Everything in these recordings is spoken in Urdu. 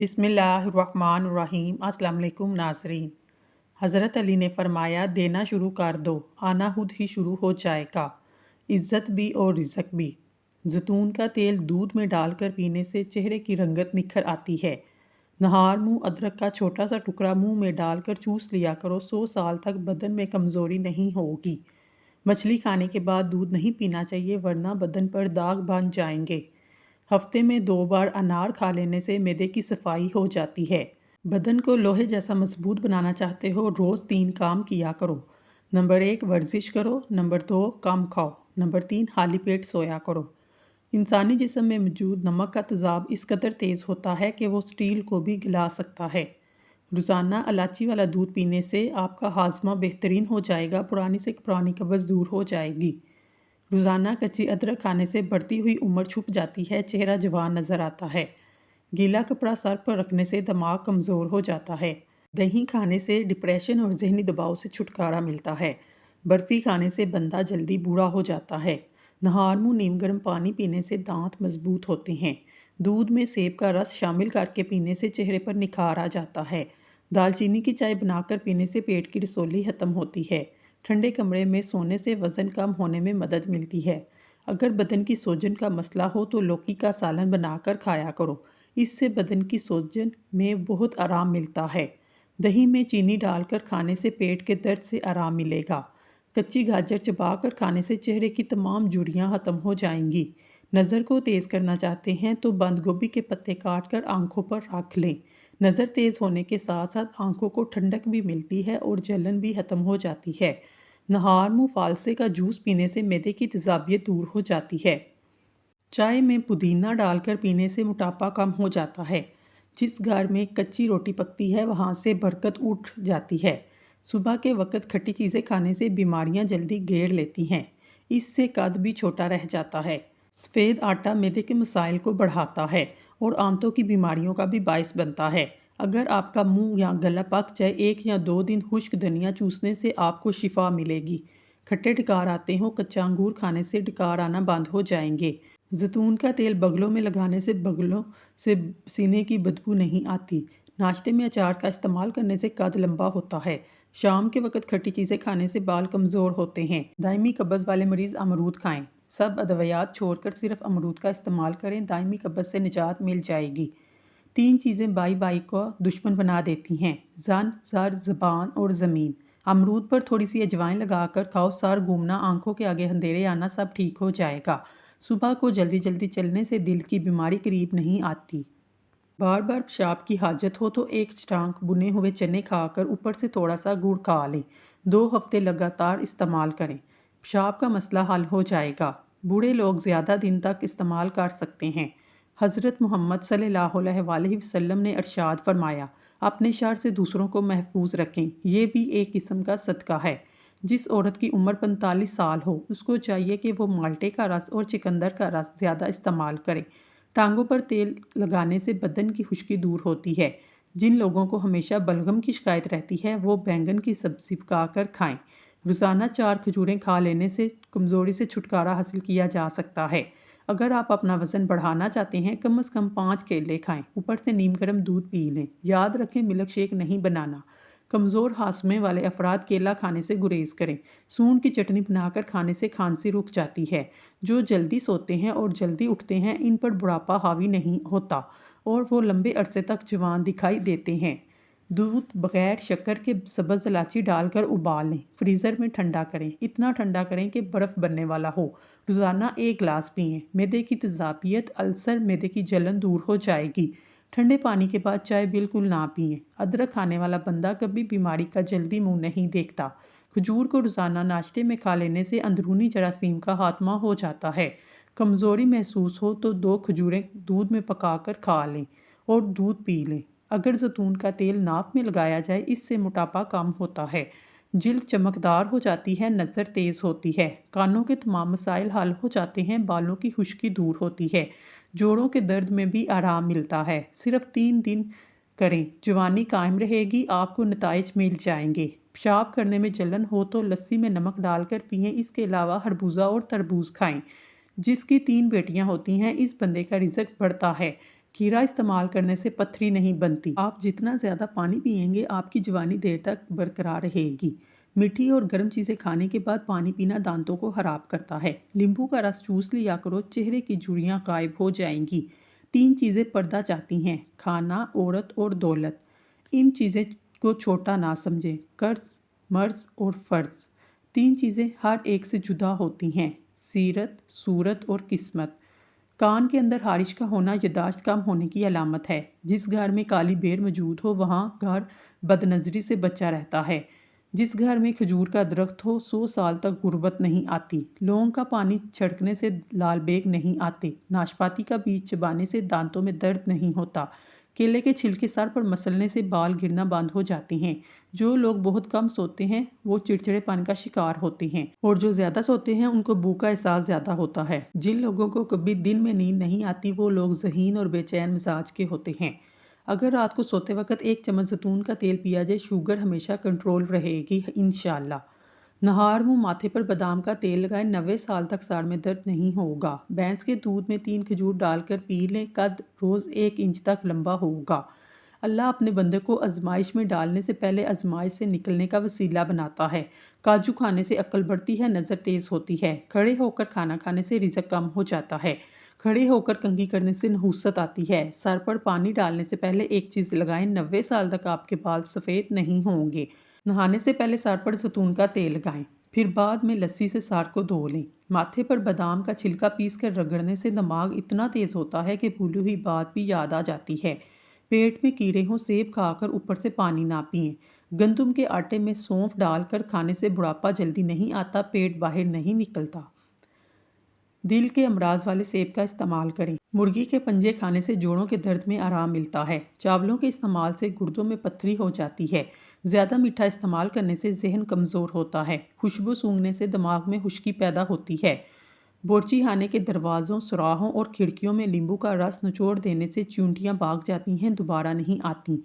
بسم اللہ الرحمن الرحیم۔ السلام علیکم ناظرین۔ حضرت علی نے فرمایا، دینا شروع کر دو، آنا خود ہی شروع ہو جائے گا، عزت بھی اور رزق بھی۔ زیتون کا تیل دودھ میں ڈال کر پینے سے چہرے کی رنگت نکھر آتی ہے۔ نہار منہ ادرک کا چھوٹا سا ٹکڑا منہ میں ڈال کر چوس لیا کرو، 100 سال تک بدن میں کمزوری نہیں ہوگی۔ مچھلی کھانے کے بعد دودھ نہیں پینا چاہیے ورنہ بدن پر داغ بن جائیں گے۔ ہفتے میں 2 بار انار کھا لینے سے معدے کی صفائی ہو جاتی ہے۔ بدن کو لوہے جیسا مضبوط بنانا چاہتے ہو، روز 3 کام کیا کرو۔ نمبر 1 ورزش کرو، نمبر 2 کم کھاؤ، نمبر 3 خالی پیٹ سویا کرو۔ انسانی جسم میں موجود نمک کا تیزاب اس قدر تیز ہوتا ہے کہ وہ سٹیل کو بھی گلا سکتا ہے۔ روزانہ الائچی والا دودھ پینے سے آپ کا ہاضمہ بہترین ہو جائے گا، پرانی سے پرانی قبض دور ہو جائے گی۔ روزانہ کچی ادرک کھانے سے بڑھتی ہوئی عمر چھپ جاتی ہے، چہرہ جوان نظر آتا ہے۔ گیلا کپڑا سر پر رکھنے سے دماغ کمزور ہو جاتا ہے۔ دہی کھانے سے ڈپریشن اور ذہنی دباؤ سے چھٹکارا ملتا ہے۔ برفی کھانے سے بندہ جلدی بوڑھا ہو جاتا ہے۔ نہار منہ نیم گرم پانی پینے سے دانت مضبوط ہوتے ہیں۔ دودھ میں سیب کا رس شامل کر کے پینے سے چہرے پر نکھار آ جاتا ہے۔ دال چینی کی چائے بنا کر پینے سے پیٹ کی رسولی ختم ہوتی ہے۔ ٹھنڈے کمرے میں سونے سے وزن کم ہونے میں مدد ملتی ہے۔ اگر بدن کی سوجن کا مسئلہ ہو تو لوکی کا سالن بنا کر کھایا کرو، اس سے بدن کی سوجن میں بہت آرام ملتا ہے۔ دہی میں چینی ڈال کر کھانے سے پیٹ کے درد سے آرام ملے گا۔ کچی گاجر چبا کر کھانے سے چہرے کی تمام جھریاں ختم ہو جائیں گی۔ نظر کو تیز کرنا چاہتے ہیں تو بند گوبھی کے پتے کاٹ کر آنکھوں پر رکھ لیں۔ نظر تیز ہونے کے ساتھ ساتھ آنکھوں کو ٹھنڈک بھی ملتی ہے اور جلن بھی ختم ہو جاتی ہے۔ نہار منہ فالسے کا جوس پینے سے معدے کی تیزابیت دور ہو جاتی ہے۔ چائے میں پودینہ ڈال کر پینے سے موٹاپا کم ہو جاتا ہے۔ جس گھر میں کچی روٹی پکتی ہے وہاں سے برکت اٹھ جاتی ہے۔ صبح کے وقت کھٹی چیزیں کھانے سے بیماریاں جلدی گھیر لیتی ہیں، اس سے قد بھی چھوٹا رہ جاتا ہے۔ سفید آٹا معدے کے مسائل کو بڑھاتا ہے اور آنتوں کی بیماریوں کا بھی باعث بنتا ہے۔ اگر آپ کا منہ یا گلا پک جائے، 1 یا 2 دن خشک دھنیا چوسنے سے آپ کو شفا ملے گی۔ کھٹے ڈکار آتے ہوں، کچا انگور کھانے سے ڈکار آنا بند ہو جائیں گے۔ زیتون کا تیل بغلوں میں لگانے سے بغلوں سے سینے کی بدبو نہیں آتی۔ ناشتے میں اچار کا استعمال کرنے سے قد لمبا ہوتا ہے۔ شام کے وقت کھٹی چیزیں کھانے سے بال کمزور ہوتے ہیں۔ دائمی قبض والے مریض امرود کھائیں۔ سب ادویات چھوڑ کر صرف امرود کا استعمال کریں، دائمی قبض سے نجات مل جائے گی۔ 3 چیزیں بائی بائی کو دشمن بنا دیتی ہیں: زن، زر، زبان اور زمین۔ امرود پر تھوڑی سی اجوائن لگا کر کھاؤ، سر گھومنا، آنکھوں کے آگے اندھیرے آنا سب ٹھیک ہو جائے گا۔ صبح کو جلدی جلدی چلنے سے دل کی بیماری قریب نہیں آتی۔ بار بار پیشاب کی حاجت ہو تو 1 چٹانک بنے ہوئے چنے کھا کر اوپر سے تھوڑا سا گڑ کھا لیں۔ 2 ہفتے لگاتار استعمال کریں، پیشاب کا مسئلہ حل ہو جائے گا۔ بوڑھے لوگ زیادہ دن تک استعمال کر سکتے ہیں۔ حضرت محمد صلی اللہ علیہ وآلہ وسلم نے ارشاد فرمایا، اپنے شر سے دوسروں کو محفوظ رکھیں، یہ بھی ایک قسم کا صدقہ ہے۔ جس عورت کی عمر 45 سال ہو، اس کو چاہیے کہ وہ مالٹے کا رس اور چقندر کا رس زیادہ استعمال کرے۔ ٹانگوں پر تیل لگانے سے بدن کی خشکی دور ہوتی ہے۔ جن لوگوں کو ہمیشہ بلغم کی شکایت رہتی ہے وہ بینگن کی سبزی پکا کر کھائیں۔ روزانہ 4 کھجوریں کھا لینے سے کمزوری سے چھٹکارا حاصل کیا جا سکتا ہے۔ اگر آپ اپنا وزن بڑھانا چاہتے ہیں، کم از کم 5 کیلے کھائیں، اوپر سے نیم گرم دودھ پی لیں۔ یاد رکھیں، ملک شیک نہیں بنانا۔ کمزور ہاضمے والے افراد کیلا کھانے سے گریز کریں۔ سونڈ کی چٹنی بنا کر کھانے سے کھانسی رک جاتی ہے۔ جو جلدی سوتے ہیں اور جلدی اٹھتے ہیں، ان پر بڑھاپا حاوی نہیں ہوتا اور وہ لمبے عرصے تک جوان دکھائی دیتے ہیں۔ دودھ بغیر شکر کے سبز الائچی ڈال کر ابال لیں، فریزر میں ٹھنڈا کریں، اتنا ٹھنڈا کریں کہ برف بننے والا ہو۔ روزانہ 1 گلاس پئیں۔ معدے کی تیزابیت، السر، معدے کی جلن دور ہو جائے گی۔ ٹھنڈے پانی کے بعد چائے بالکل نہ پئیں۔ ادرک کھانے والا بندہ کبھی بیماری کا جلدی منہ نہیں دیکھتا۔ کھجور کو روزانہ ناشتے میں کھا لینے سے اندرونی جراثیم کا خاتمہ ہو جاتا ہے۔ کمزوری محسوس ہو تو 2 کھجوریں دودھ میں پکا کر کھا لیں اور دودھ پی لیں۔ اگر زیتون کا تیل ناک میں لگایا جائے، اس سے موٹاپا کم ہوتا ہے، جلد چمکدار ہو جاتی ہے، نظر تیز ہوتی ہے، کانوں کے تمام مسائل حل ہو جاتے ہیں، بالوں کی خشکی دور ہوتی ہے، جوڑوں کے درد میں بھی آرام ملتا ہے۔ صرف 3 دن کریں، جوانی قائم رہے گی، آپ کو نتائج مل جائیں گے۔ پیشاب کرنے میں جلن ہو تو لسی میں نمک ڈال کر پئیں۔ اس کے علاوہ خربوزہ اور تربوز کھائیں۔ جس کی 3 بیٹیاں ہوتی ہیں، اس بندے کا رزق بڑھتا ہے۔ کھیرا استعمال کرنے سے پتھری نہیں بنتی۔ آپ جتنا زیادہ پانی پئیں گے آپ کی جوانی دیر تک برقرار رہے گی۔ میٹھی اور گرم چیزیں کھانے کے بعد پانی پینا دانتوں کو خراب کرتا ہے۔ لیمبو کا رس چوس لیا کرو، چہرے کی جھریاں غائب ہو جائیں گی۔ 3 چیزیں پردہ چاہتی ہیں: کھانا، عورت اور دولت۔ ان چیزیں کو چھوٹا نہ سمجھیں: قرض، مرض اور فرض۔ 3 چیزیں ہر ایک سے جدا ہوتی ہیں: سیرت، صورت اور قسمت۔ کان کے اندر خارش کا ہونا یادداشت کم ہونے کی علامت ہے۔ جس گھر میں کالی بیر موجود ہو وہاں گھر بد نظری سے بچا رہتا ہے۔ جس گھر میں کھجور کا درخت ہو 100 سال تک غربت نہیں آتی۔ لونگ کا پانی چھڑکنے سے لال بیگ نہیں آتے۔ ناشپاتی کا بیج چبانے سے دانتوں میں درد نہیں ہوتا۔ کیلے کے چھلکے سر پر مسلنے سے بال گرنا بند ہو جاتے ہیں۔ جو لوگ بہت کم سوتے ہیں وہ چڑچڑے پن کا شکار ہوتے ہیں، اور جو زیادہ سوتے ہیں ان کو بھوک کا احساس زیادہ ہوتا ہے۔ جن لوگوں کو کبھی دن میں نیند نہیں آتی وہ لوگ ذہین اور بے چین مزاج کے ہوتے ہیں۔ اگر رات کو سوتے وقت 1 چمچ زیتون کا تیل پیا جائے شوگر ہمیشہ کنٹرول رہے گی انشاءاللہ۔ نہار منہ ماتھے پر بادام کا تیل لگائیں، 90 سال تک سر میں درد نہیں ہوگا۔ بھینس کے دودھ میں 3 کھجور ڈال کر پی لیں، قد روز 1 انچ تک لمبا ہوگا۔ اللہ اپنے بندے کو آزمائش میں ڈالنے سے پہلے آزمائش سے نکلنے کا وسیلہ بناتا ہے۔ کاجو کھانے سے عقل بڑھتی ہے، نظر تیز ہوتی ہے۔ کھڑے ہو کر کھانا کھانے سے رزق کم ہو جاتا ہے۔ کھڑے ہو کر کنگھی کرنے سے نحوست آتی ہے۔ سر پر پانی ڈالنے سے پہلے ایک چیز لگائیں، 90 سال تک آپ کے بال سفید نہیں ہوں گے۔ نہانے سے پہلے سر پر زیتون کا تیل لگائیں، پھر بعد میں لسی سے سر کو دھو لیں۔ ماتھے پر بادام کا چھلکا پیس کر رگڑنے سے دماغ اتنا تیز ہوتا ہے کہ بھولی ہوئی بات بھی یاد آ جاتی ہے۔ پیٹ میں کیڑے ہوں سیب کھا کر اوپر سے پانی نہ پئیں۔ گندم کے آٹے میں سونف ڈال کر کھانے سے بڑھاپا جلدی نہیں آتا، پیٹ باہر نہیں نکلتا۔ دل کے امراض والے سیب کا استعمال کریں۔ مرغی کے پنجے کھانے سے جوڑوں کے درد میں آرام ملتا ہے۔ چاولوں کے استعمال سے گردوں میں پتھری ہو جاتی ہے۔ زیادہ میٹھا استعمال کرنے سے ذہن کمزور ہوتا ہے۔ خوشبو سونگھنے سے دماغ میں خشکی پیدا ہوتی ہے۔ بورچی خانے کے دروازوں، سوراخوں اور کھڑکیوں میں لیمبو کا رس نچوڑ دینے سے چیونٹیاں بھاگ جاتی ہیں، دوبارہ نہیں آتی۔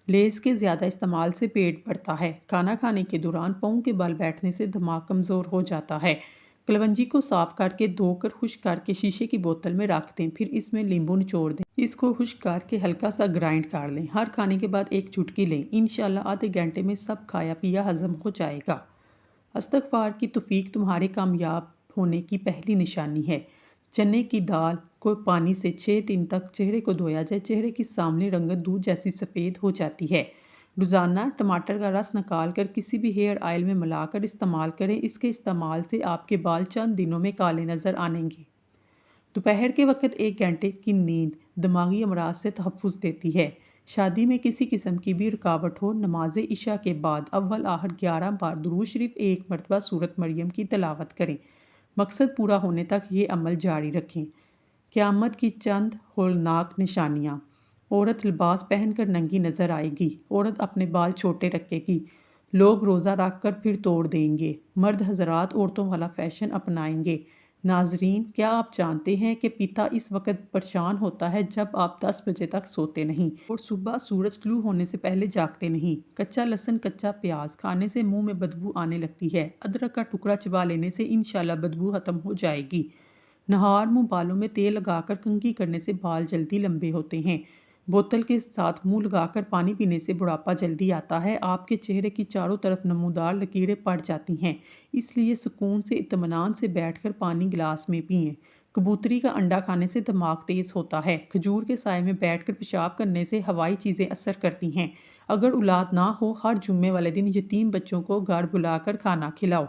لیز کے زیادہ استعمال سے پیٹ بڑھتا ہے۔ کھانا کھانے کے دوران پاؤں کے بل بیٹھنے سے دماغ کمزور ہو جاتا ہے۔ کلونجی کو صاف کر کے دھو کر خشک کر کے شیشے کی بوتل میں رکھ دیں، پھر اس میں لیمبو نچوڑ دیں۔ اس کو خشک کر کے ہلکا سا گرائنڈ کر لیں۔ ہر کھانے کے بعد 1 چٹکی لیں۔ انشاءاللہ آدھے گھنٹے میں سب کھایا پیا ہضم ہو جائے گا۔ استغفار کی توفیق تمہارے کامیاب ہونے کی پہلی نشانی ہے۔ چنے کی دال کو پانی سے 6 دن تک چہرے کو دھویا جائے، چہرے کی سامنے رنگت دودھ جیسی سفید ہو جاتی ہے۔ روزانہ ٹماٹر کا رس نکال کر کسی بھی ہیئر آئل میں ملا کر استعمال کریں۔ اس کے استعمال سے آپ کے بال چند دنوں میں کالے نظر آئیں گے۔ دوپہر کے وقت 1 گھنٹے کی نیند دماغی امراض سے تحفظ دیتی ہے۔ شادی میں کسی قسم کی بھی رکاوٹ ہو، نماز عشاء کے بعد اول آخر 11 بار درود شریف 1 مرتبہ سورۃ مریم کی تلاوت کریں۔ مقصد پورا ہونے تک یہ عمل جاری رکھیں۔ قیامت کی چند ہولناک نشانیاں: عورت لباس پہن کر ننگی نظر آئے گی۔ عورت اپنے بال چھوٹے رکھے گی۔ لوگ روزہ رکھ کر پھر توڑ دیں گے۔ مرد حضرات عورتوں والا فیشن اپنائیں گے۔ ناظرین، کیا آپ جانتے ہیں کہ پتا اس وقت پریشان ہوتا ہے جب آپ 10 بجے تک سوتے نہیں اور صبح سورج طلوع ہونے سے پہلے جاگتے نہیں؟ کچا لہسن، کچا پیاز کھانے سے منہ میں بدبو آنے لگتی ہے۔ ادرک کا ٹکڑا چبا لینے سے انشاءاللہ بدبو ختم ہو جائے گی۔ نہار منہ بالوں میں تیل لگا کر کنگھی کرنے سے بال جلدی لمبے ہوتے ہیں۔ بوتل کے ساتھ منہ لگا کر پانی پینے سے بڑھاپا جلدی آتا ہے۔ آپ کے چہرے کی چاروں طرف نمودار لکیریں پڑ جاتی ہیں، اس لیے سکون سے اطمینان سے بیٹھ کر پانی گلاس میں پئیں۔ کبوتری کا انڈا کھانے سے دماغ تیز ہوتا ہے۔ کھجور کے سائے میں بیٹھ کر پیشاب کرنے سے ہوائی چیزیں اثر کرتی ہیں۔ اگر اولاد نہ ہو، ہر جمعے والے دن یتیم بچوں کو گھر بلا کر کھانا کھلاؤ۔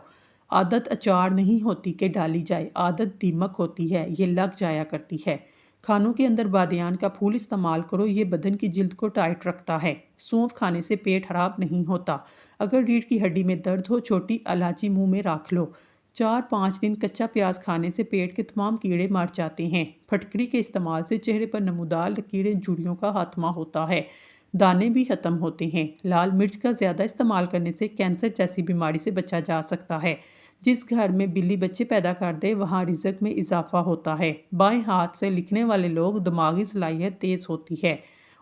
عادت اچار نہیں ہوتی کہ ڈالی جائے، عادت دیمک ہوتی ہے، یہ لگ جایا کرتی ہے۔ کھانوں کے اندر بادیان کا پھول استعمال کرو، یہ بدن کی جلد کو ٹائٹ رکھتا ہے۔ سونف کھانے سے پیٹ خراب نہیں ہوتا۔ اگر ریڑھ کی ہڈی میں درد ہو، چھوٹی الائچی منہ میں رکھ لو۔ 4-5 دن کچا پیاز کھانے سے پیٹ کے تمام کیڑے مر جاتے ہیں۔ پھٹکری کے استعمال سے چہرے پر نمودار لکیریں، جھریوں کا خاتمہ ہوتا ہے، دانے بھی ختم ہوتے ہیں۔ لال مرچ کا زیادہ استعمال کرنے سے کینسر جیسی بیماری سے بچا جا سکتا ہے۔ جس گھر میں بلی بچے پیدا کر دے وہاں رزق میں اضافہ ہوتا ہے۔ بائیں ہاتھ سے لکھنے والے لوگ دماغی صلاحیت تیز ہوتی ہے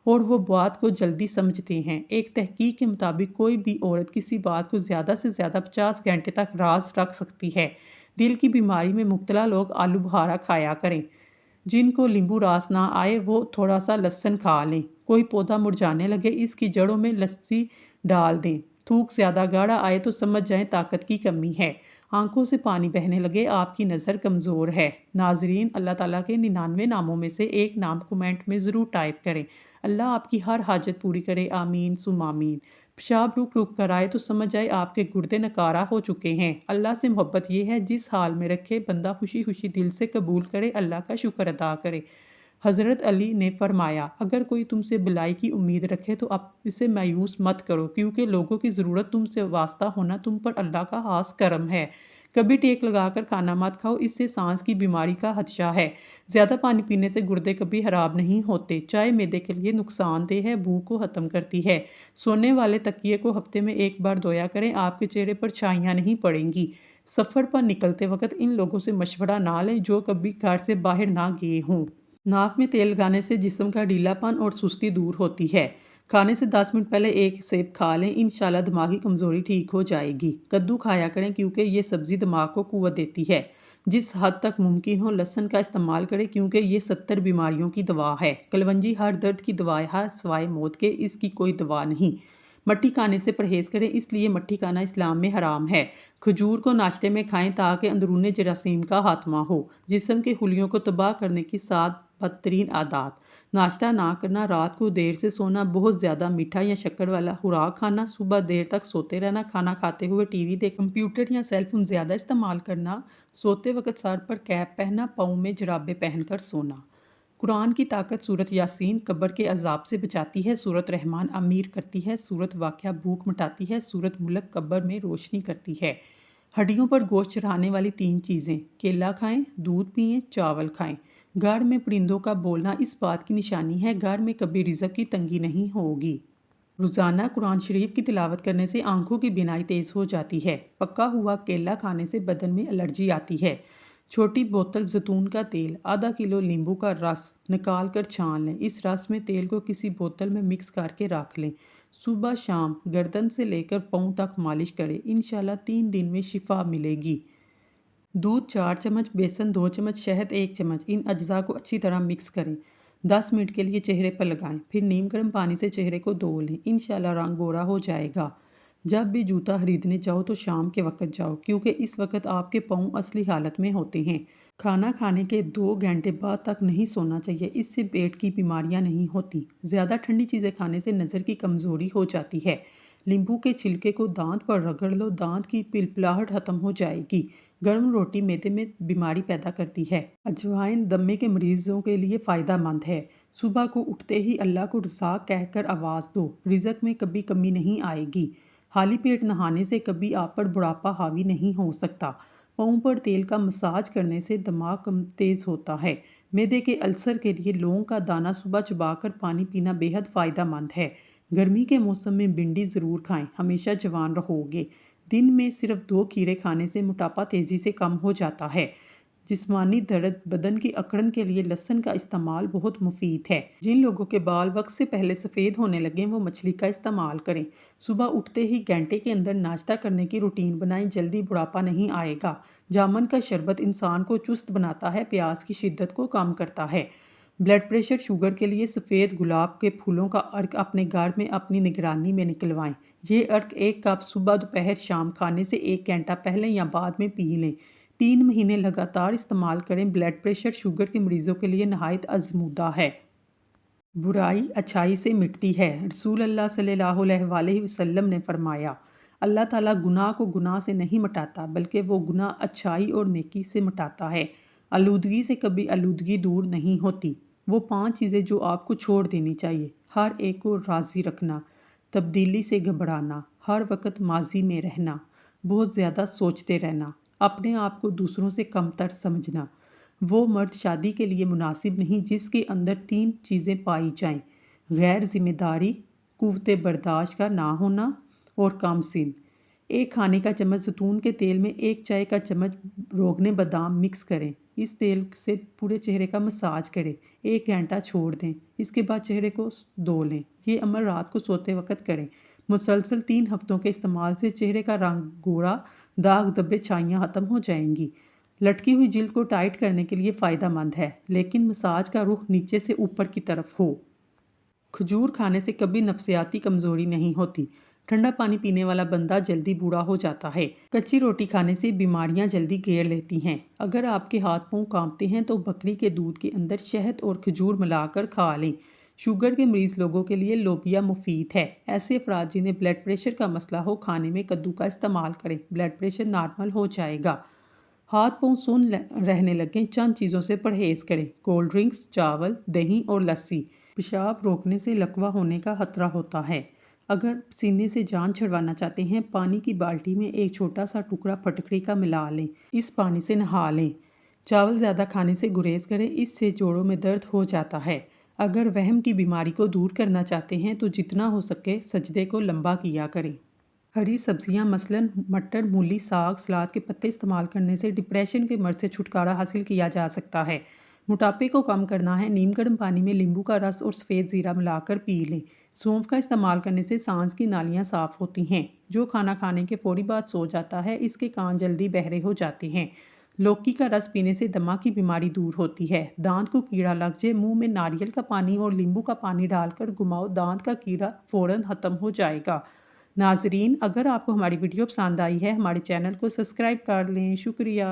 اور وہ بات کو جلدی سمجھتے ہیں۔ ایک تحقیق کے مطابق کوئی بھی عورت کسی بات کو زیادہ سے زیادہ 50 گھنٹے تک راز رکھ سکتی ہے۔ دل کی بیماری میں مبتلا لوگ آلو بخارا کھایا کریں۔ جن کو لیمبو راس نہ آئے وہ تھوڑا سا لہسن کھا لیں۔ کوئی پودا مرجھانے لگے اس کی جڑوں میں لسی ڈال دیں۔ تھوک زیادہ گاڑھا آئے تو سمجھ جائیں طاقت کی کمی ہے۔ آنکھوں سے پانی بہنے لگے آپ کی نظر کمزور ہے۔ ناظرین، اللہ تعالیٰ کے 99 ناموں میں سے ایک نام کومنٹ میں ضرور ٹائپ کریں۔ اللہ آپ کی ہر حاجت پوری کرے، آمین ثم آمین۔ پیشاب رک رک کر آئے تو سمجھ آئے آپ کے گردے نکارہ ہو چکے ہیں۔ اللہ سے محبت یہ ہے جس حال میں رکھے بندہ خوشی خوشی دل سے قبول کرے، اللہ کا شکر ادا کرے۔ حضرت علی نے فرمایا، اگر کوئی تم سے بلائی کی امید رکھے تو اب اسے مایوس مت کرو، کیونکہ لوگوں کی ضرورت تم سے واسطہ ہونا تم پر اللہ کا خاص کرم ہے۔ کبھی ٹیک لگا کر کھانا مت کھاؤ، اس سے سانس کی بیماری کا خدشہ ہے۔ زیادہ پانی پینے سے گردے کبھی خراب نہیں ہوتے۔ چائے معدے کے لیے نقصان دہ ہے، بھوک کو ختم کرتی ہے۔ سونے والے تکیے کو ہفتے میں ایک بار دھویا کریں، آپ کے چہرے پر چھائیاں نہیں پڑیں گی۔ سفر پر نکلتے وقت ان لوگوں سے مشورہ نہ لیں جو کبھی گھر سے باہر نہ گئے ہوں۔ ناک میں تیل لگانے سے جسم کا ڈھیلا پن اور سستی دور ہوتی ہے۔ کھانے سے 10 منٹ پہلے ایک سیب کھا لیں، انشاءاللہ دماغی کمزوری ٹھیک ہو جائے گی۔ کدو کھایا کریں کیونکہ یہ سبزی دماغ کو قوت دیتی ہے۔ جس حد تک ممکن ہو لہسن کا استعمال کریں کیونکہ یہ 70 بیماریوں کی دوا ہے۔ کلونجی ہر درد کی دوا ہے سوائے موت کے، اس کی کوئی دوا نہیں۔ مٹھی کھانے سے پرہیز کریں، اس لیے مٹھی کھانا اسلام میں حرام ہے۔ کھجور کو ناشتے میں کھائیں تاکہ اندرون جراثیم کا خاتمہ ہو۔ جسم کے خلیوں کو تباہ کرنے کی 7 بدترین عادات: ناشتہ نہ کرنا، رات کو دیر سے سونا، بہت زیادہ میٹھا یا شکر والا خوراک کھانا، صبح دیر تک سوتے رہنا، کھانا کھاتے ہوئے ٹی وی دیکھ، کمپیوٹر یا سیل فون زیادہ استعمال کرنا، سوتے وقت سر پر کیپ پہننا، پاؤں میں جرابیں پہن کر سونا۔ قرآن کی طاقت: سورۃ یاسین قبر کے عذاب سے بچاتی ہے، سورۃ رحمان امیر کرتی ہے، سورۃ واقعہ بھوک مٹاتی ہے، سورۃ ملک قبر میں روشنی کرتی ہے۔ ہڈیوں پر گوشت چڑھانے والی 3 چیزیں: کیلا کھائیں، دودھ پئیں، چاول کھائیں۔ گھر میں پرندوں کا بولنا اس بات کی نشانی ہے گھر میں کبھی رزق کی تنگی نہیں ہوگی۔ روزانہ قرآن شریف کی تلاوت کرنے سے آنکھوں کی بینائی تیز ہو جاتی ہے۔ پکا ہوا کیلا کھانے سے بدن میں الرجی آتی ہے۔ چھوٹی بوتل زیتون کا تیل، آدھا کلو لیمبو کا رس نکال کر چھان لیں، اس رس میں تیل کو کسی بوتل میں مکس کر کے رکھ لیں۔ صبح شام گردن سے لے کر پاؤں تک مالش کریں، انشاءاللہ 3 دن میں شفا ملے گی۔ دودھ 4 چمچ، بیسن 2 چمچ، شہد 1 چمچ، ان اجزاء کو اچھی طرح مکس کریں۔ 10 منٹ کے لیے چہرے پر لگائیں، پھر نیم گرم پانی سے چہرے کو دھو لیں، انشاءاللہ رنگ گورا ہو جائے گا۔ جب بھی جوتا خریدنے جاؤ تو شام کے وقت جاؤ کیونکہ اس وقت آپ کے پاؤں اصلی حالت میں ہوتے ہیں۔ کھانا کھانے کے 2 گھنٹے بعد تک نہیں سونا چاہیے، اس سے پیٹ کی بیماریاں نہیں ہوتی۔ زیادہ ٹھنڈی چیزیں کھانے سے نظر کی کمزوری ہو جاتی ہے۔ لیمبو کے چھلکے کو دانت پر رگڑ لو، دانت کی پلپلاہٹ ختم ہو جائے گی۔ گرم روٹی معدے میں بیماری پیدا کرتی ہے۔ اجوائن دمے کے مریضوں کے لیے فائدہ مند ہے۔ صبح کو اٹھتے ہی اللہ کو رزاق کہہ کر آواز دو، رزق میں کبھی کمی نہیں آئے گی۔ خالی پیٹ نہانے سے کبھی آپ پر بڑھاپا حاوی نہیں ہو سکتا۔ پاؤں پر تیل کا مساج کرنے سے دماغ کم تیز ہوتا ہے۔ معدے کے السر کے لیے لونگ کا دانہ صبح چبا کر پانی پینا بے حد فائدہ مند ہے۔ گرمی کے موسم میں بھنڈی ضرور کھائیں، ہمیشہ جوان رہو گے۔ دن میں صرف 2 کھیرے کھانے سے موٹاپا تیزی سے کم ہو جاتا ہے۔ جسمانی درد، بدن کی اکڑن کے لیے لہسن کا استعمال بہت مفید ہے۔ جن لوگوں کے بال وقت سے پہلے سفید ہونے لگیں وہ مچھلی کا استعمال کریں۔ صبح اٹھتے ہی گھنٹے کے اندر ناشتہ کرنے کی روٹین بنائیں، جلدی بڑھاپا نہیں آئے گا۔ جامن کا شربت انسان کو چست بناتا ہے، پیاس کی شدت کو کم کرتا ہے۔ بلڈ پریشر، شوگر کے لیے سفید گلاب کے پھولوں کا عرق اپنے گھر میں اپنی نگرانی میں نکلوائیں۔ یہ عرق 1 کپ صبح دوپہر شام کھانے سے 1 گھنٹہ پہلے یا بعد میں پی لیں۔ 3 مہینے لگاتار استعمال کریں، بلڈ پریشر شوگر کے مریضوں کے لیے نہایت آزمودہ ہے۔ برائی اچھائی سے مٹتی ہے۔ رسول اللہ صلی اللہ علیہ وآلہ وسلم نے فرمایا، اللہ تعالیٰ گناہ کو گناہ سے نہیں مٹاتا بلکہ وہ گناہ اچھائی اور نیکی سے مٹاتا ہے۔ آلودگی سے کبھی آلودگی دور نہیں ہوتی۔ وہ 5 چیزیں جو آپ کو چھوڑ دینی چاہیے: ہر ایک کو راضی رکھنا، تبدیلی سے گھبرانا، ہر وقت ماضی میں رہنا، بہت زیادہ سوچتے رہنا، اپنے آپ کو دوسروں سے کم تر سمجھنا۔ وہ مرد شادی کے لیے مناسب نہیں جس کے اندر 3 چیزیں پائی جائیں: غیر ذمہ داری، قوت برداشت کا نہ ہونا اور کم سن۔ 1 کھانے کا چمچ زیتون کے تیل میں 1 چائے کا چمچ روغن بادام مکس کریں، اس تیل سے پورے چہرے کا مساج کریں، 1 گھنٹہ چھوڑ دیں، اس کے بعد چہرے کو دھو لیں۔ یہ عمل رات کو سوتے وقت کریں۔ مسلسل 3 ہفتوں کے استعمال سے چہرے کا رنگ گورا، داغ دھبے چھائیاں ختم ہو جائیں گی۔ لٹکی ہوئی جلد کو ٹائٹ کرنے کے لیے فائدہ مند ہے، لیکن مساج کا رخ نیچے سے اوپر کی طرف ہو۔ کھجور کھانے سے کبھی نفسیاتی کمزوری نہیں ہوتی۔ ٹھنڈا پانی پینے والا بندہ جلدی بوڑھا ہو جاتا ہے۔ کچی روٹی کھانے سے بیماریاں جلدی گھیر لیتی ہیں۔ اگر آپ کے ہاتھ پاؤں کانپتے ہیں تو بکری کے دودھ کے اندر شہد اور کھجور ملا کر کھا لیں۔ شوگر کے مریض لوگوں کے لیے لوبیا مفید ہے۔ ایسے افراد جنہیں بلڈ پریشر کا مسئلہ ہو، کھانے میں کدو کا استعمال کریں، بلڈ پریشر نارمل ہو جائے گا۔ ہاتھ پاؤں سون رہنے لگیں، چند چیزوں سے پرہیز کریں: کولڈ ڈرنکس، چاول، دہی اور لسی۔ پیشاب روکنے سے لکوہ ہونے کا خطرہ ہوتا ہے۔ اگر سینے سے جان چھڑوانا چاہتے ہیں، پانی کی بالٹی میں ایک چھوٹا سا ٹکڑا پھٹکڑی کا ملا لیں، اس پانی سے نہا لیں۔ چاول زیادہ کھانے سے گریز کریں، اس سے جوڑوں میں درد ہو جاتا ہے۔ اگر وہم کی بیماری کو دور کرنا چاہتے ہیں تو جتنا ہو سکے سجدے کو لمبا کیا کریں۔ ہری سبزیاں مثلاً مٹر، مولی، ساگ، سلاد کے پتے استعمال کرنے سے ڈپریشن کے مرض سے چھٹکارا حاصل کیا جا سکتا ہے۔ موٹاپے کو کم کرنا ہے، نیم گرم پانی میں لیمبو کا رس اور سفید زیرہ ملا کر پی لیں۔ سونف کا استعمال کرنے سے سانس کی نالیاں صاف ہوتی ہیں۔ جو کھانا کھانے کے فوری بعد سو جاتا ہے، اس کے کان جلدی بہرے ہو جاتے ہیں۔ لوکی کا رس پینے سے دمہ کی بیماری دور ہوتی ہے۔ دانت کو کیڑا لگ جائے، منہ میں ناریل کا پانی اور لیمبو کا پانی ڈال کر گھماؤ، دانت کا کیڑا فوراً ختم ہو جائے گا۔ ناظرین، اگر آپ کو ہماری ویڈیو پسند آئی ہے، ہمارے چینل کو سبسکرائب کر لیں۔ شکریہ۔